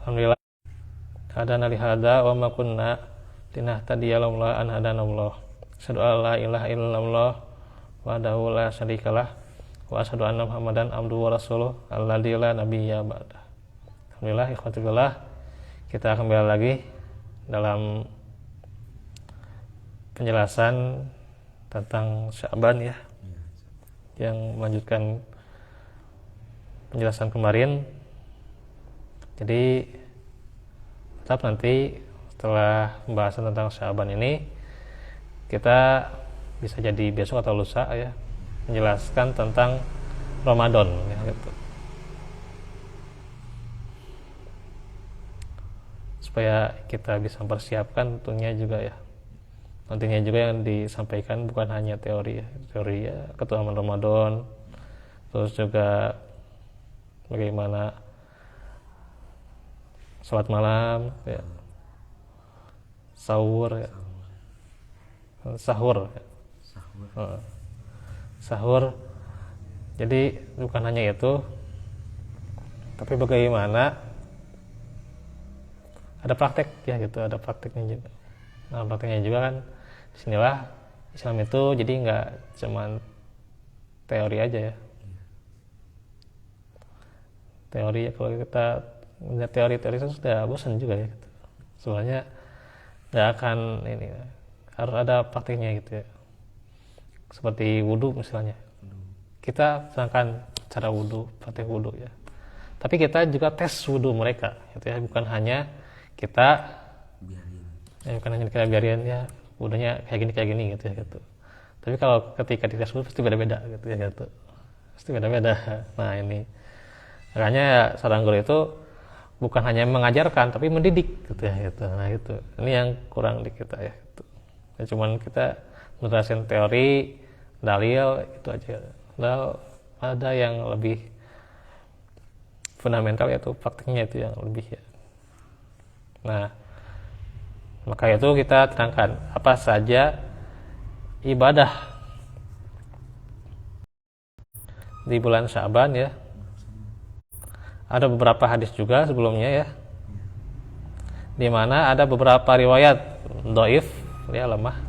Alhamdulillah hadana li hada wa ma kunna linahtadiya laula an hadanallah. Asyhadu an la ilaha illallah wahdahu la syarikalah wa asyhadu anna Muhammadan abduhu wa rasuluh alladzi la nabiyya ba'da. Alhamdulillah ikhwati fillah, kita kembali lagi dalam penjelasan tentang Sya'ban ya, yang melanjutkan penjelasan kemarin. Jadi tetap nanti setelah pembahasan tentang Sya'ban ini kita bisa jadi besok atau lusa ya menjelaskan tentang Ramadan ya, gitu. Supaya kita bisa mempersiapkan tentunya juga ya. Nantinya juga yang disampaikan bukan hanya teori ya, keutamaan Ramadan, terus juga bagaimana sholat malam ya, sahur ya, sahur. Jadi bukan hanya itu, tapi bagaimana ada praktek ya gitu, ada prakteknya juga. Nah prakteknya juga kan disinilah Islam itu jadi nggak cuman teori aja ya. Teori ya, kalau kita melihat teori-teori itu sudah bosan juga ya gitu. Soalnya nggak akan ini, harus ada prakteknya gitu ya. Seperti wudhu misalnya, kita misalkan cara wudhu, praktek wudhu ya, tapi kita juga tes wudhu mereka gitu ya, bukan hanya kita biarin ya wudhunya kayak gini gitu ya gitu. Tapi kalau ketika dites wudhu pasti beda-beda gitu ya gitu, pasti beda-beda. Nah ini makanya ya, seorang guru itu bukan hanya mengajarkan tapi mendidik gitu ya gitu. Nah itu ini yang kurang di kita ya gitu. Ya, cuman kita menjelaskan teori, dalil itu aja. Lalu ada yang lebih fundamental yaitu praktiknya itu yang lebih ya. Nah maka itu kita terangkan apa saja ibadah di bulan Sya'ban ya. Ada beberapa hadis juga sebelumnya ya, di mana ada beberapa riwayat dhaif ya, lemah.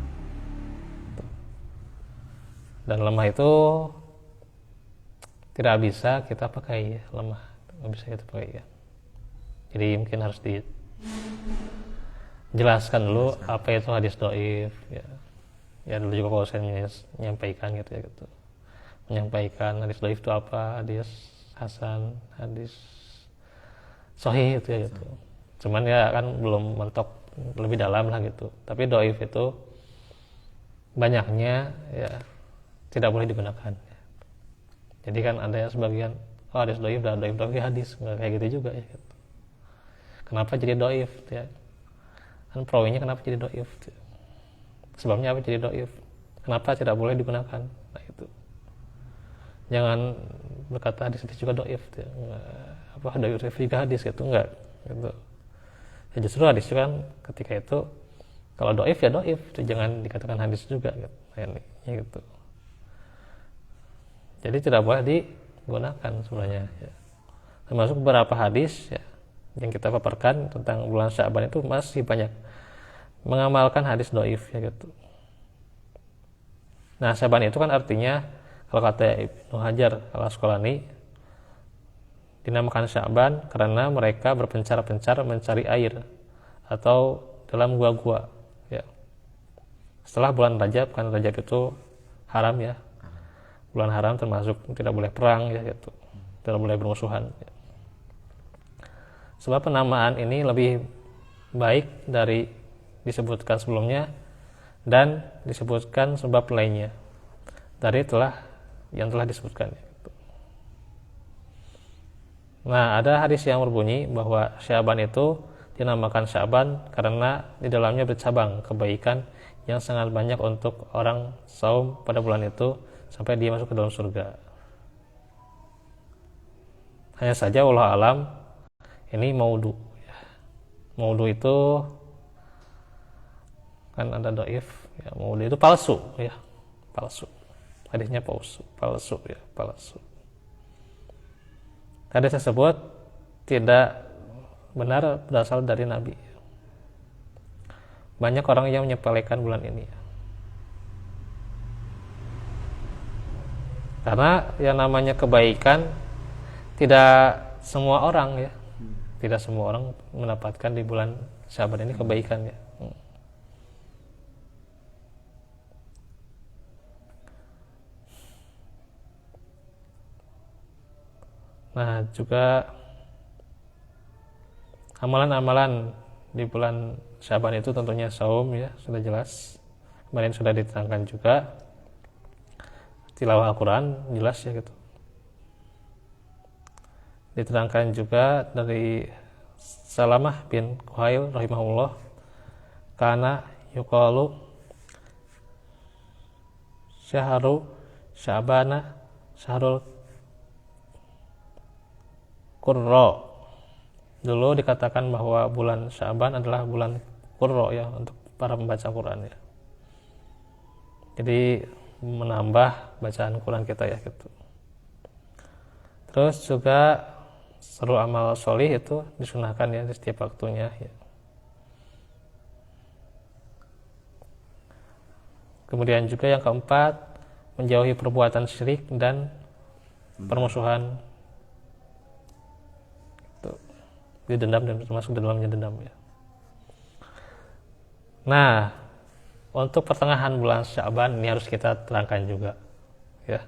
Dan lemah itu tidak bisa kita pakai ya, lemah nggak bisa kita pakai ya. Jadi mungkin harus dijelaskan dulu apa itu hadis dhaif ya. Ya dulu juga kalau saya menyampaikan gitu ya gitu. Menyampaikan hadis dhaif itu apa, hadis hasan, hadis sahih itu ya gitu. Cuman ya kan belum mentok lebih dalam lah gitu. Tapi dhaif itu banyaknya ya tidak boleh digunakan. Jadi kan ada yang sebagian hadis dhaif dan dhaif hadis, nggak kayak gitu juga ya gitu. Kenapa jadi dhaif ya? Kan perawinya kenapa jadi dhaif? Sebabnya apa jadi dhaif? Kenapa tidak boleh digunakan? Nah itu. Jangan berkata hadis juga dhaif ya. Apa dhaif juga hadis gitu, enggak gitu. Ya justru hadis kan ketika itu kalau dhaif ya dhaif, jangan dikatakan hadis juga gitu. Nah, ini ya gitu. Jadi tidak boleh digunakan sebenarnya ya. Termasuk beberapa hadis ya yang kita paparkan tentang bulan Sya'ban itu masih banyak mengamalkan hadis dhaif ya gitu. Nah, Sya'ban itu kan artinya kalau kata Ibnu Hajar al-Asqalani dinamakan Sya'ban karena mereka berpencar-pencar mencari air atau dalam gua-gua ya. Setelah bulan Rajab, kan Rajab itu haram ya. Bulan haram termasuk tidak boleh perang ya gitu. Tidak boleh bermusuhan ya. Sebab penamaan ini lebih baik dari disebutkan sebelumnya dan disebutkan sebab lainnya dari yang telah disebutkan. Nah, ada hadis yang berbunyi bahwa Sya'ban itu dinamakan Sya'ban karena di dalamnya bercabang kebaikan yang sangat banyak untuk orang saum pada bulan itu sampai dia masuk ke dalam surga. Hanya saja wallahu alam ini maudhu. Maudhu itu kan ada dhaif ya, maudhu itu palsu ya, palsu. Hadisnya palsu ya, palsu. Hadis tersebut tidak benar berasal dari Nabi. Banyak orang yang menyepelekan bulan ini, karena yang namanya kebaikan tidak semua orang ya, tidak semua orang mendapatkan di bulan Syaban ini kebaikan ya. Nah, juga amalan-amalan di bulan Syaban itu tentunya saum ya, sudah jelas. Kemarin sudah diterangkan juga. Tilawah Al-Quran jelas ya gitu. Diterangkan juga dari Salamah bin Kuhail rahimahullah, kana yuqalu syahru sya'bana syahrul qurra. Dulu dikatakan bahwa bulan Sya'ban adalah bulan qurra ya, untuk para pembaca Quran ya. Jadi menambah bacaan Quran kita ya gitu. Terus juga seluruh amal sholih itu disunahkan ya di setiap waktunya ya. Kemudian juga yang keempat, menjauhi perbuatan syirik dan permusuhan. Dendam dan termasuk di dalamnya dendam ya. Nah, untuk pertengahan bulan Sya'ban ini harus kita terangkan juga ya.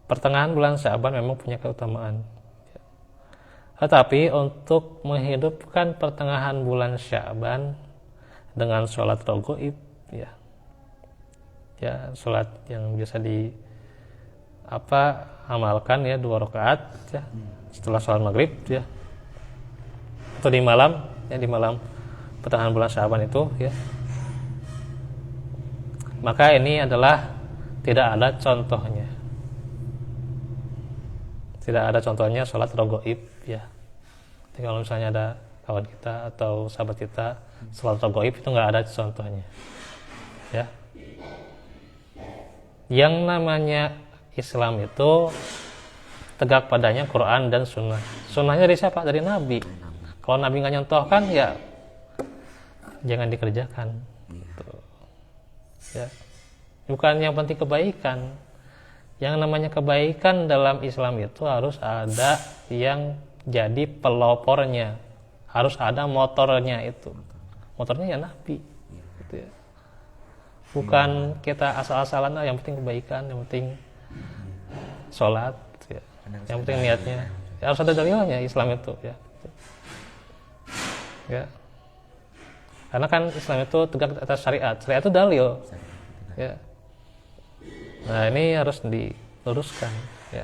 Pertengahan bulan Sya'ban memang punya keutamaan ya. Tetapi untuk menghidupkan pertengahan bulan Sya'ban dengan sholat raghaib ya, ya sholat yang biasa amalkan ya 2 rakaat ya setelah sholat maghrib ya, atau di malam ya, di malam pertengahan bulan Sya'ban itu ya. Maka ini adalah tidak ada contohnya. Tidak ada contohnya sholat raghaib ya. Jadi kalau misalnya ada kawan kita atau sahabat kita sholat raghaib itu nggak ada contohnya ya. Yang namanya Islam itu tegak padanya Quran dan Sunnah. Sunnahnya dari siapa? Dari Nabi. Kalau Nabi nggak nyontohkan ya jangan dikerjakan. Gitu. Ya. Bukan yang penting kebaikan. Yang namanya kebaikan dalam Islam itu harus ada yang jadi pelopornya, harus ada motornya itu. Motornya ya Nabi. Gitu ya. Bukan kita asal-asalan, yang penting kebaikan, yang penting sholat ya. Yang penting niatnya ya, harus ada dalilnya Islam itu ya. Ya, karena kan Islam itu tegak atas syariat itu dalil ya. Nah ini harus diluruskan ya.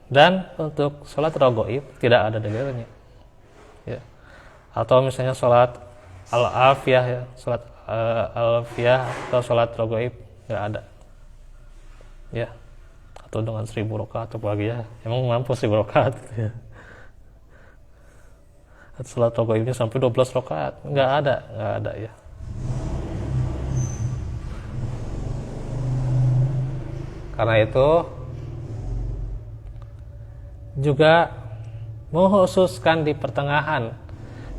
Dan untuk sholat raghaib tidak ada dalilnya ya. Atau misalnya sholat al-afiyah ya, sholat al-afiyah atau sholat raghaib nggak ada ya, atau dengan 1000 rakaat atau lagi ya, emang mampu 1000 rakaat ya. Sholat raghaibnya sampai 12 rakaat nggak ada ya. Karena itu juga mengkhususkan di pertengahan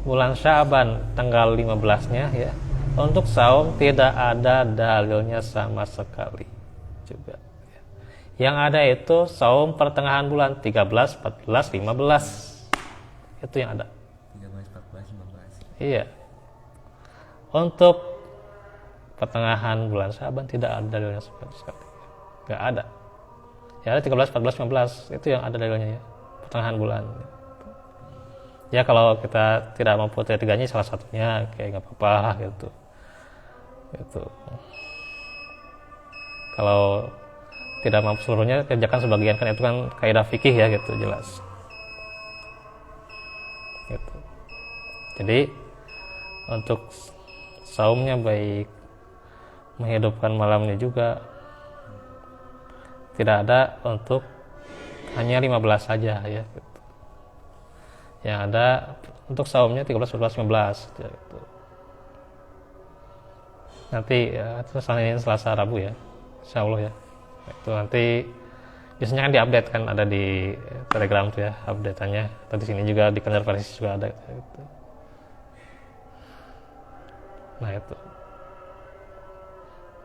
bulan Sya'ban tanggal 15-nya ya, untuk saum tidak ada dalilnya sama sekali juga. Yang ada itu saum pertengahan bulan 13, 14, 15. Itu yang ada. 13, 14, 15. Iya. Untuk pertengahan bulan Syaban tidak ada dalilnya sama sekali. Enggak ada. Ya ada 13, 14, 15. Itu yang ada dalilnya ya. Pertengahan bulan. Ya kalau kita tidak mampu tiga-tiganya salah satunya kayak enggak apa-apa gitu. Gitu. Kalau tidak mampu seluruhnya, kerjakan sebagian, kan itu kan kaidah fikih ya gitu, jelas. Gitu. Jadi untuk saumnya baik, menghidupkan malamnya juga tidak ada untuk hanya 15 saja ya gitu. Yang ada untuk saumnya 13, 14, 15 ya, gitu. Nanti ya, terus ini Selasa Rabu ya, insyaallah ya. Itu nanti biasanya kan diupdate kan, ada di Telegram tuh ya update-nya, atau di sini juga di Kendar Versi juga ada gitu. Nah itu,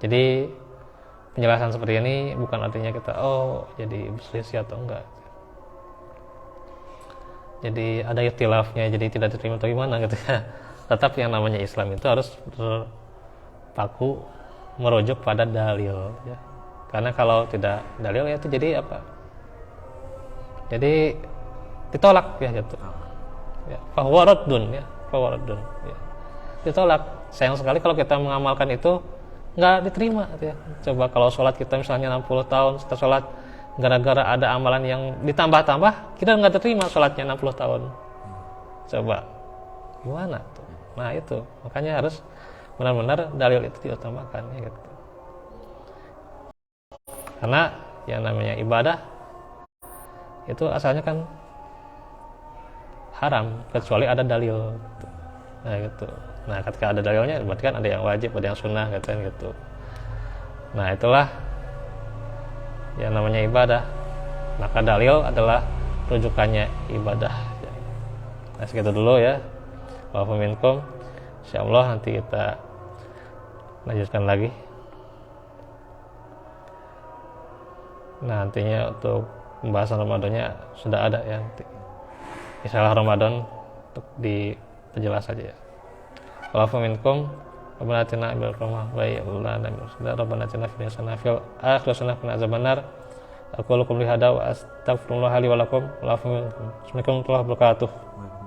jadi penjelasan seperti ini bukan artinya kita jadi berselisih atau enggak, jadi ada ikhtilafnya jadi tidak diterima atau gimana gitu ya. Tetap yang namanya Islam itu harus berpaku merujuk pada dalil ya. Karena kalau tidak dalil ya itu jadi apa? Jadi ditolak ya gitu. Ya, fahuwa raddun ya, fahuwa raddun ya. Ditolak. Sayang sekali kalau kita mengamalkan itu nggak diterima gitu ya. Coba kalau sholat kita misalnya 60 tahun kita sholat, gara-gara ada amalan yang ditambah-tambah kita nggak diterima sholatnya 60 tahun. Coba gimana tuh? Nah itu makanya harus benar-benar dalil itu diutamakan ya gitu. Karena yang namanya ibadah itu asalnya kan haram kecuali ada dalil. Nah gitu. Nah ketika ada dalilnya berarti kan ada yang wajib, ada yang sunnah gitu. Nah itulah yang namanya ibadah. Maka dalil adalah rujukannya ibadah. Nah segitu dulu ya. Wa'afu minkum. Insyaallah nanti kita lanjutkan lagi. Nah nantinya untuk pembahasan Ramadannya sudah ada ya nanti. Misalnya Ramadan untuk diperjelas saja ya. Wa'afu minkum. Rabbana atina bil rahmah wa ya'lana min sadar Rabbana atina fid dunya hasanah fil akhirati hasanah wa qina adzabannar. Aku lakum li hada wa astaghfirullah li wa lakum. Wa'afu minkum. Assalamualaikum warahmatullahi wabarakatuh.